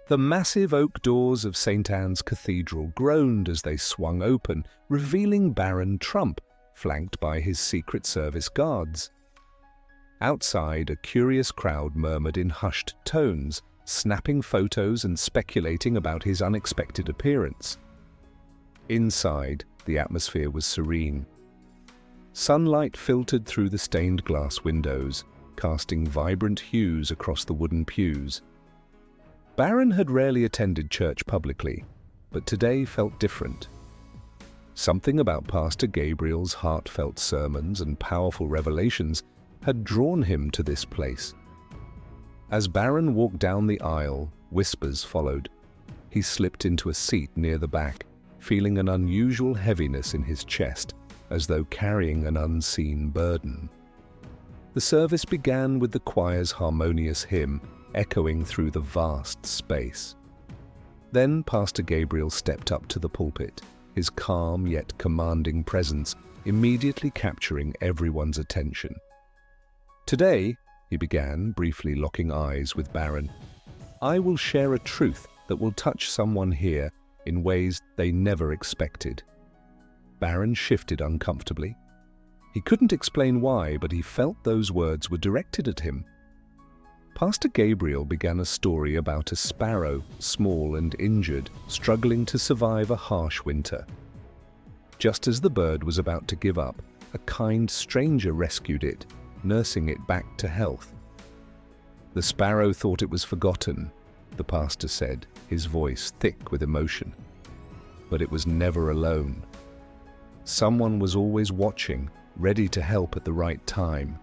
The massive oak doors of St. Anne's Cathedral groaned as they swung open, revealing Barron Trump, flanked by his Secret Service guards. Outside, a curious crowd murmured in hushed tones, snapping photos and speculating about his unexpected appearance. Inside, the atmosphere was serene. Sunlight filtered through the stained glass windows, casting vibrant hues across the wooden pews. Barron had rarely attended church publicly, but today felt different. Something about Pastor Gabriel's heartfelt sermons and powerful revelations had drawn him to this place. As Barron walked down the aisle, whispers followed. He slipped into a seat near the back, feeling an unusual heaviness in his chest, as though carrying an unseen burden. The service began with the choir's harmonious hymn echoing through the vast space. Then Pastor Gabriel stepped up to the pulpit, his calm yet commanding presence immediately capturing everyone's attention. "Today," he began, briefly locking eyes with Barron, "I will share a truth that will touch someone here in ways they never expected." Barron shifted uncomfortably. He couldn't explain why, but he felt those words were directed at him. Pastor Gabriel began a story about a sparrow, small and injured, struggling to survive a harsh winter. Just as the bird was about to give up, a kind stranger rescued it, nursing it back to health. "The sparrow thought it was forgotten," the pastor said, his voice thick with emotion. "But it was never alone. Someone was always watching, ready to help at the right time."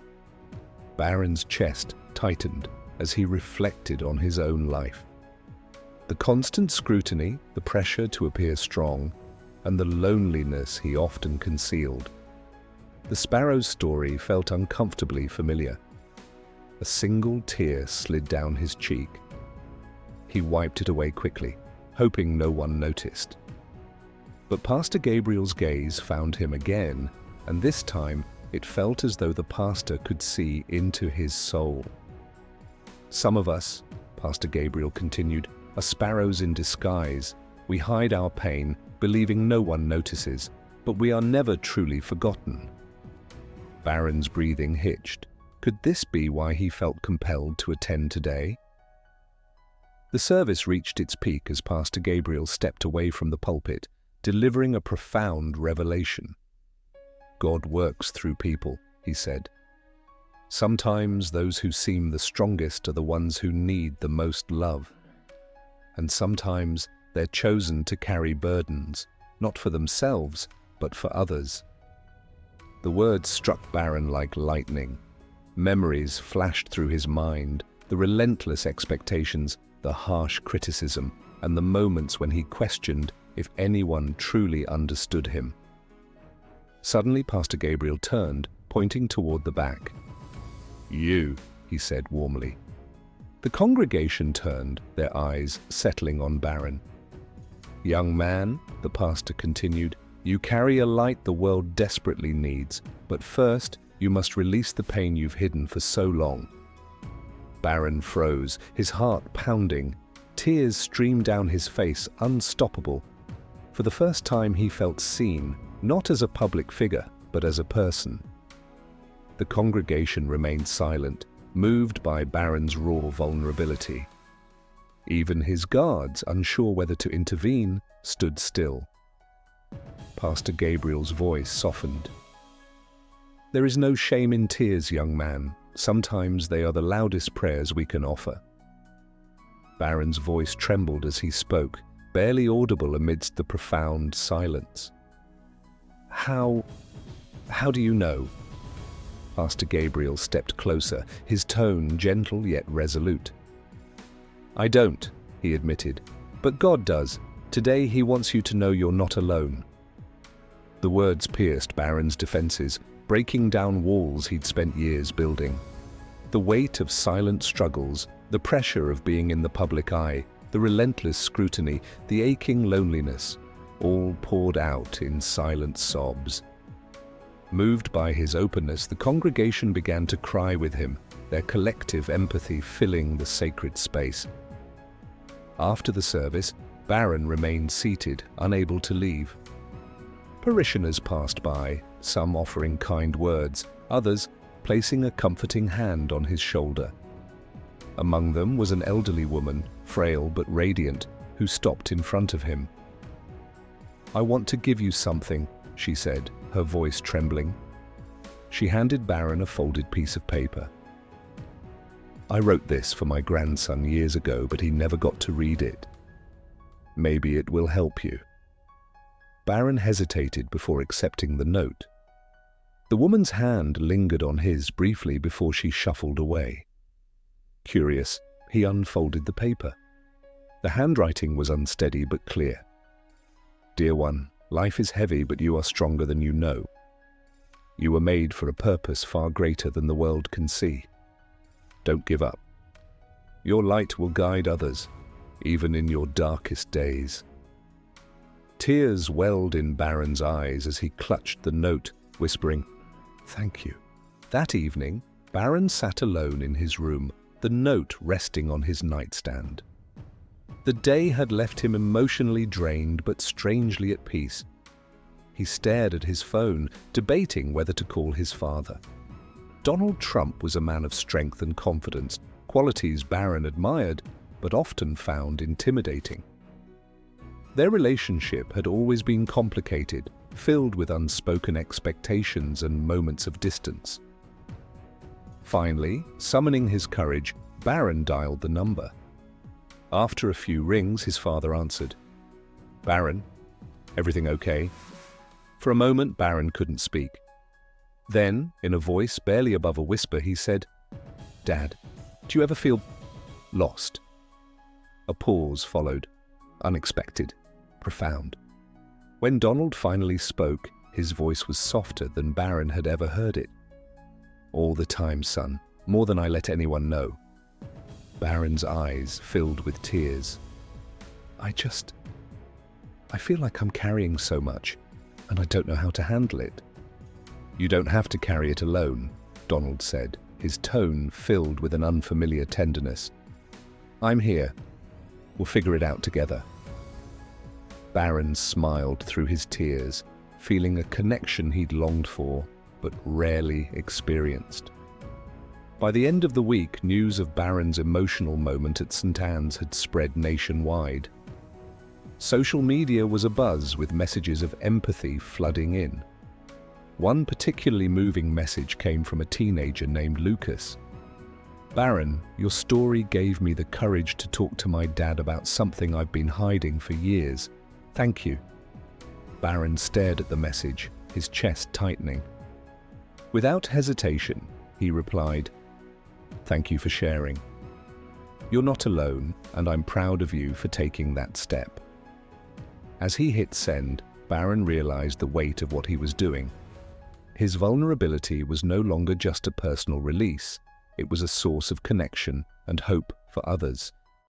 Barron's chest tightened as he reflected on his own life. The constant scrutiny, the pressure to appear strong, and the loneliness he often concealed. The sparrow's story felt uncomfortably familiar. A single tear slid down his cheek. He wiped it away quickly, hoping no one noticed. But Pastor Gabriel's gaze found him again, and this time it felt as though the pastor could see into his soul. "Some of us," Pastor Gabriel continued, "are sparrows in disguise. We hide our pain, believing no one notices, but we are never truly forgotten." Barron's breathing hitched. Could this be why he felt compelled to attend today? The service reached its peak as Pastor Gabriel stepped away from the pulpit, delivering a profound revelation. "God works through people," he said. "Sometimes those who seem the strongest are the ones who need the most love. And sometimes they're chosen to carry burdens, not for themselves, but for others." The words struck Barron like lightning. Memories flashed through his mind, the relentless expectations, the harsh criticism, and the moments when he questioned if anyone truly understood him. Suddenly, Pastor Gabriel turned, pointing toward the back. "You," he said warmly. The congregation turned, their eyes settling on Barron. "Young man," the pastor continued, "you carry a light the world desperately needs, but first you must release the pain you've hidden for so long." Barron froze, his heart pounding. Tears streamed down his face, unstoppable. For the first time he felt seen, not as a public figure, but as a person. The congregation remained silent, moved by Barron's raw vulnerability. Even his guards, unsure whether to intervene, stood still. Pastor Gabriel's voice softened. "There is no shame in tears, young man. Sometimes they are the loudest prayers we can offer." Barron's voice trembled as he spoke, barely audible amidst the profound silence. How do you know?" Pastor Gabriel stepped closer, his tone gentle yet resolute. "I don't," he admitted, "but God does. Today he wants you to know you're not alone." The words pierced Barron's defenses, breaking down walls he'd spent years building. The weight of silent struggles, the pressure of being in the public eye, the relentless scrutiny, the aching loneliness, all poured out in silent sobs. Moved by his openness, the congregation began to cry with him, their collective empathy filling the sacred space. After the service, Barron remained seated, unable to leave. Parishioners passed by, some offering kind words, others placing a comforting hand on his shoulder. Among them was an elderly woman, frail but radiant, who stopped in front of him. "I want to give you something," she said, her voice trembling. She handed Barron a folded piece of paper. "I wrote this for my grandson years ago, but he never got to read it. Maybe it will help you." Barron hesitated before accepting the note. The woman's hand lingered on his briefly before she shuffled away. Curious, he unfolded the paper. The handwriting was unsteady but clear. "Dear one, life is heavy, but you are stronger than you know. You were made for a purpose far greater than the world can see. Don't give up. Your light will guide others, even in your darkest days." Tears welled in Barron's eyes as he clutched the note, whispering, "Thank you." That evening, Barron sat alone in his room, the note resting on his nightstand. The day had left him emotionally drained but strangely at peace. He stared at his phone, debating whether to call his father. Donald Trump was a man of strength and confidence, qualities Barron admired, but often found intimidating. Their relationship had always been complicated, filled with unspoken expectations and moments of distance. Finally, summoning his courage, Barron dialed the number. After a few rings, his father answered. "Barron, everything okay?" For a moment, Barron couldn't speak. Then, in a voice barely above a whisper, he said, "Dad, do you ever feel lost?" A pause followed, unexpected, profound. When Donald finally spoke, his voice was softer than Barron had ever heard it. "All the time, son, more than I let anyone know." Barron's eyes filled with tears. I feel like I'm carrying so much, and I don't know how to handle it." "You don't have to carry it alone," Donald said, his tone filled with an unfamiliar tenderness. "I'm here. We'll figure it out together." Barron smiled through his tears, feeling a connection he'd longed for, but rarely experienced. By the end of the week, news of Barron's emotional moment at St. Anne's had spread nationwide. Social media was abuzz with messages of empathy flooding in. One particularly moving message came from a teenager named Lucas. "Barron, your story gave me the courage to talk to my dad about something I've been hiding for years. Thank you." Barron stared at the message, his chest tightening. Without hesitation, he replied, "Thank you for sharing. You're not alone, and I'm proud of you for taking that step." As he hit send, Barron realized the weight of what he was doing. His vulnerability was no longer just a personal release. It was a source of connection and hope for others.